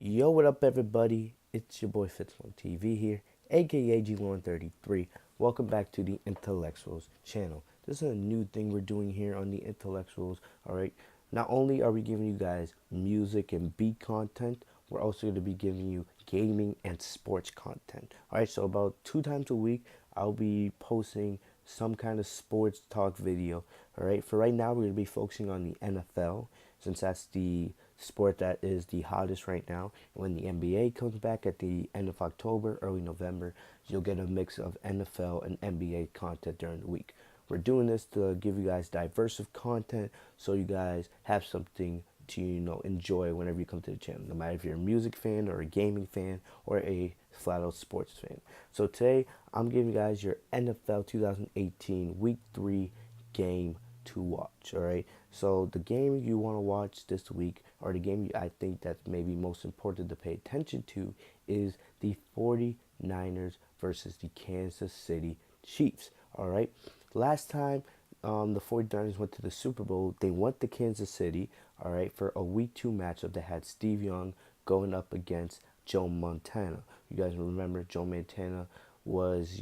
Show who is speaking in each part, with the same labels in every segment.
Speaker 1: Yo, what up, everybody? It's your boy Fitzlong TV here, aka G133. Welcome back to the Intellectuals channel. This is a new thing we're doing here on the Intellectuals. All right. Not only are we giving you guys music and beat content, we're also going to be giving you gaming and sports content. All right. So about 2 times a week, I'll be posting some kind of sports talk video. All right. For right now, we're going to be focusing on the NFL since that's the sport that is the hottest right now. And when the NBA comes back at the end of October, early November, you'll get a mix of NFL and NBA content during the week. We're doing this to give you guys diverse of content so you guys have something to enjoy whenever you come to the channel, no matter if you're a music fan or a gaming fan or a flat out sports fan. So today I'm giving you guys your NFL 2018 Week 3 game to watch. All right. So the game you want to watch this week, or the game I think that's maybe most important to pay attention to, is the 49ers versus the Kansas City Chiefs. All right. Last time the 49ers went to the Super Bowl, they went to Kansas City, all right, for a week 2 matchup that had Steve Young going up against Joe Montana. You guys remember Joe Montana was,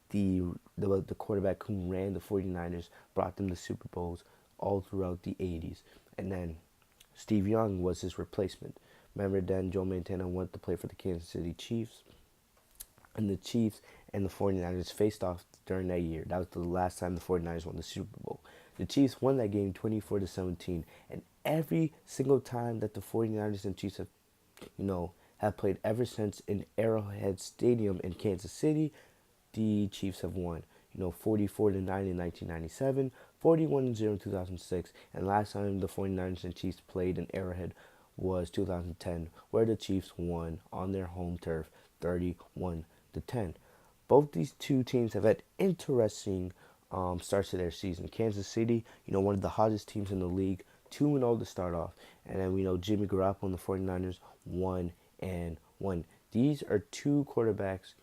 Speaker 1: the quarterback who ran the 49ers, brought them to Super Bowls all throughout the 80s. And then Steve Young was his replacement. Remember then Joe Montana went to play for the Kansas City Chiefs, and the Chiefs and the 49ers faced off during that year. That was the last time the 49ers won the Super Bowl. The Chiefs won that game 24-17, and every single time that the 49ers and Chiefs have played ever since in Arrowhead Stadium in Kansas City, the Chiefs have won. 44-9 in 1997, 41-0 in 2006, and last time the 49ers and Chiefs played in Arrowhead was 2010, where the Chiefs won on their home turf 31-10. Both these two teams have had interesting starts to their season. Kansas City, one of the hottest teams in the league, 2-0 to start off. And then we know Jimmy Garoppolo and the 49ers 1-1. These are two quarterbacks,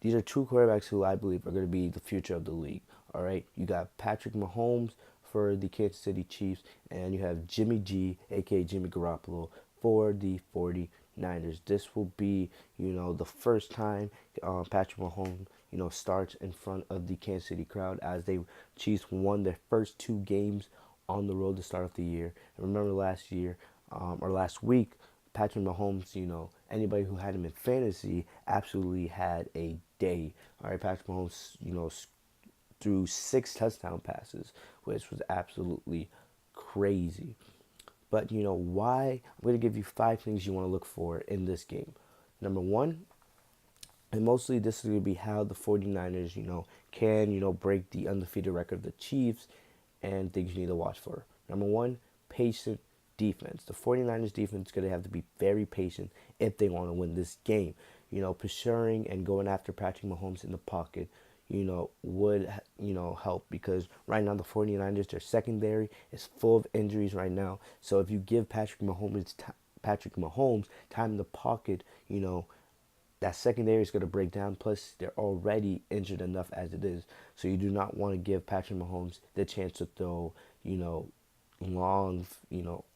Speaker 1: these are two quarterbacks who I believe are going to be the future of the league. All right, you got Patrick Mahomes for the Kansas City Chiefs, and you have Jimmy G, aka Jimmy Garoppolo, for the 49ers. This will be, the first time Patrick Mahomes, starts in front of the Kansas City crowd, as they Chiefs won their first 2 games on the road to start off the year. And remember last year, or last week, Patrick Mahomes, anybody who had him in fantasy absolutely had a day. All right, Patrick Mahomes, threw 6 touchdown passes, which was absolutely crazy. But why? I'm going to give you 5 things you want to look for in this game. Number one, and mostly this is going to be how the 49ers, can, break the undefeated record of the Chiefs, and things you need to watch for. Number one, patient defense. The 49ers defense is going to have to be very patient if they want to win this game. Pursuing and going after Patrick Mahomes in the pocket, would, help, because right now the 49ers, their secondary is full of injuries right now. So if you give Patrick Mahomes time in the pocket, that secondary is going to break down. Plus, they're already injured enough as it is. So you do not want to give Patrick Mahomes the chance to throw,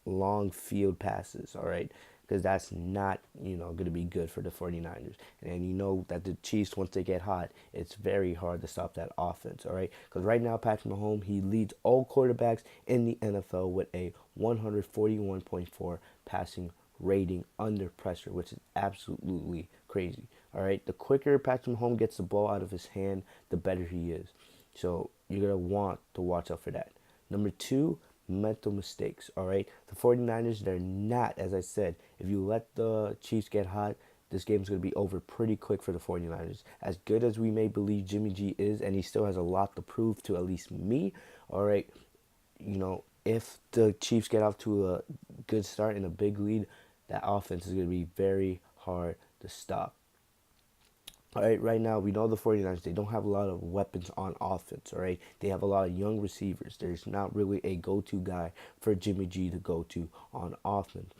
Speaker 1: long field passes, all right? Because that's not, going to be good for the 49ers. And you know that the Chiefs, once they get hot, it's very hard to stop that offense, all right? Because right now, Patrick Mahomes, he leads all quarterbacks in the NFL with a 141.4 passing rating under pressure, which is absolutely crazy, all right? The quicker Patrick Mahomes gets the ball out of his hand, the better he is. So you're going to want to watch out for that. Number two, mental mistakes, all right? The 49ers, they're not, as I said, if you let the Chiefs get hot, this game's going to be over pretty quick for the 49ers. As good as we may believe Jimmy G is, and he still has a lot to prove to at least me, all right, if the Chiefs get off to a good start and a big lead, that offense is going to be very hard to stop. All right, right now we know the 49ers, they don't have a lot of weapons on offense, all right? They have a lot of young receivers. There's not really a go-to guy for Jimmy G to go to on offense.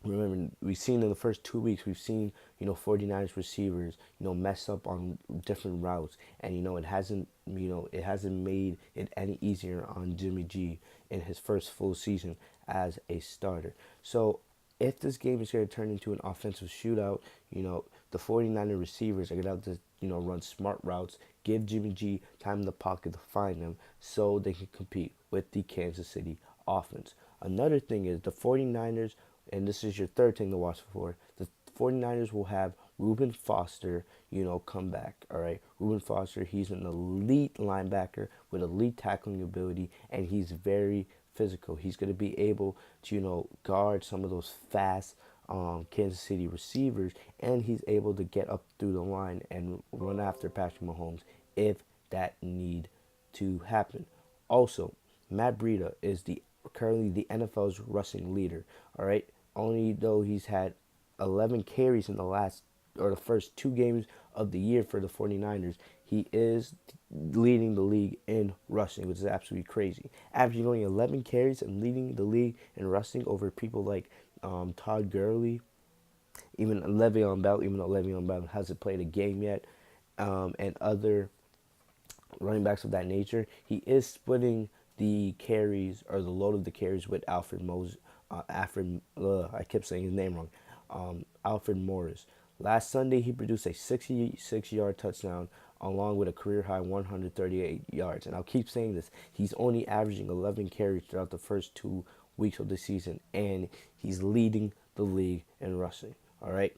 Speaker 1: Remember, we've seen in the first 2 weeks, we've seen, 49ers receivers, mess up on different routes. And, it hasn't made it any easier on Jimmy G in his first full season as a starter. So if this game is going to turn into an offensive shootout, the 49er receivers are going to have to, run smart routes, give Jimmy G time in the pocket to find them so they can compete with the Kansas City offense. Another thing is the 49ers, and this is your third thing to watch for, the 49ers will have Reuben Foster, come back, all right? Reuben Foster, he's an elite linebacker with elite tackling ability, and he's very physical. He's going to be able to, guard some of those fast Kansas City receivers, and he's able to get up through the line and run after Patrick Mahomes if that need to happen. Also, Matt Breida is the currently the NFL's rushing leader. All right, only though he's had 11 carries in the first two games of the year for the 49ers, he is leading the league in rushing, which is absolutely crazy. Averaging only 11 carries and leading the league in rushing over people like Todd Gurley, even Le'Veon Bell, even though Le'Veon Bell hasn't played a game yet, and other running backs of that nature. He is splitting the carries or the load of the carries with I kept saying his name wrong. Alfred Morris. Last Sunday, he produced a 66-yard touchdown along with a career-high 138 yards. And I'll keep saying this. He's only averaging 11 carries throughout the first 2 weeks of the season, and he's leading the league in rushing. All right?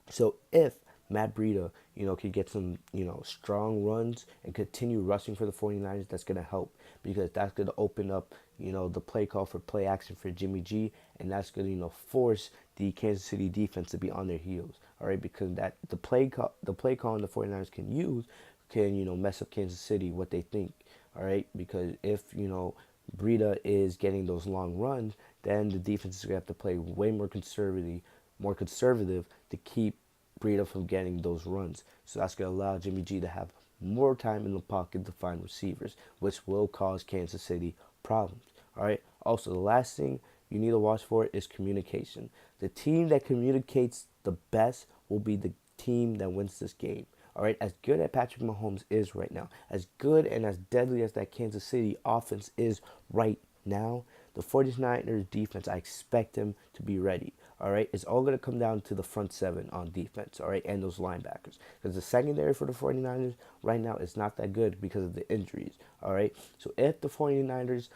Speaker 1: So if Matt Breida, could get some, strong runs and continue rushing for the 49ers, that's going to help because that's going to open up, the play call for play action for Jimmy G, and that's going to, force the Kansas City defense to be on their heels. All right, because that the play call the 49ers can use can, mess up Kansas City what they think. All right, because if, Breida is getting those long runs, then the defense is going to have to play way more conservative to keep Breida from getting those runs. So that's going to allow Jimmy G to have more time in the pocket to find receivers, which will cause Kansas City problems. All right. Also, the last thing you need to watch for is communication. The team that communicates the best will be the team that wins this game. All right, as good as Patrick Mahomes is right now, as good and as deadly as that Kansas City offense is right now, the 49ers defense, I expect them to be ready. All right, it's all going to come down to the front seven on defense, all right, and those linebackers. Because the secondary for the 49ers right now is not that good because of the injuries, all right? So if the 49ers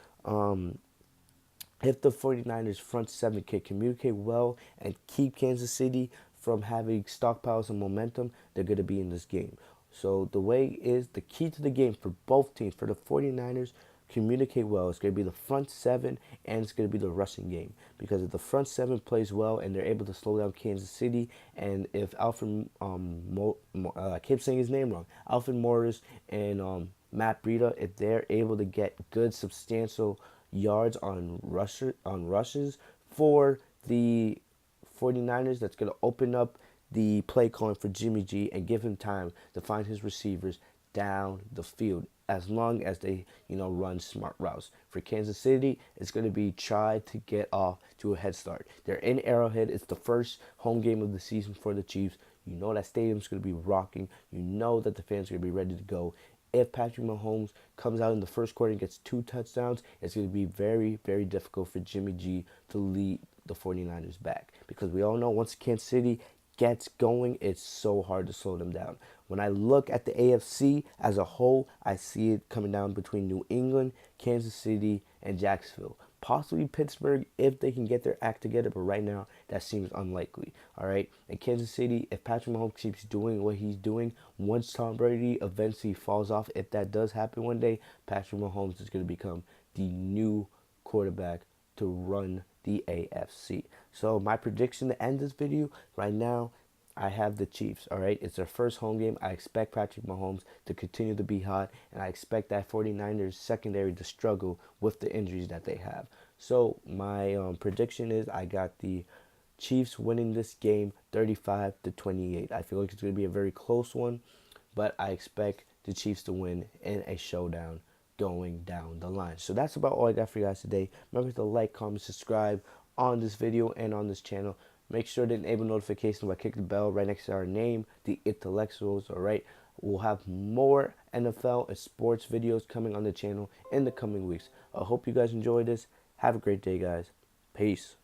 Speaker 1: front seven can communicate well and keep Kansas City from having stockpiles and momentum, they're going to be in this game. So the key to the game for both teams, for the 49ers, communicate well. It's going to be the front seven and it's going to be the rushing game. Because if the front seven plays well and they're able to slow down Kansas City, and if I keep saying his name wrong, Alfred Morris and Matt Breida, if they're able to get good substantial yards on rushes for the 49ers, that's going to open up the play calling for Jimmy G and give him time to find his receivers down the field as long as they, run smart routes. For Kansas City, it's going to be try to get off to a head start. They're in Arrowhead. It's the first home game of the season for the Chiefs. You know that stadium's going to be rocking. You know that the fans are going to be ready to go. If Patrick Mahomes comes out in the first quarter and gets 2 touchdowns, it's going to be very, very difficult for Jimmy G to lead the 49ers back. Because we all know once Kansas City gets going, it's so hard to slow them down. When I look at the AFC as a whole, I see it coming down between New England, Kansas City, and Jacksonville. Possibly Pittsburgh if they can get their act together, but right now that seems unlikely. All right, and Kansas City, if Patrick Mahomes keeps doing what he's doing, once Tom Brady eventually falls off, if that does happen one day, Patrick Mahomes is going to become the new quarterback to run the AFC. So my prediction to end this video right now, I have the Chiefs, all right? It's their first home game. I expect Patrick Mahomes to continue to be hot, and I expect that 49ers secondary to struggle with the injuries that they have. So my prediction is I got the Chiefs winning this game 35-28. I feel like it's going to be a very close one, but I expect the Chiefs to win in a showdown going down the line. So that's about all I got for you guys today. Remember to like, comment, subscribe on this video and on this channel. Make sure to enable notifications by clicking the bell right next to our name, the Intellectuals. All right, we'll have more NFL and sports videos coming on the channel in the coming weeks. I hope you guys enjoyed this. Have a great day, guys. Peace.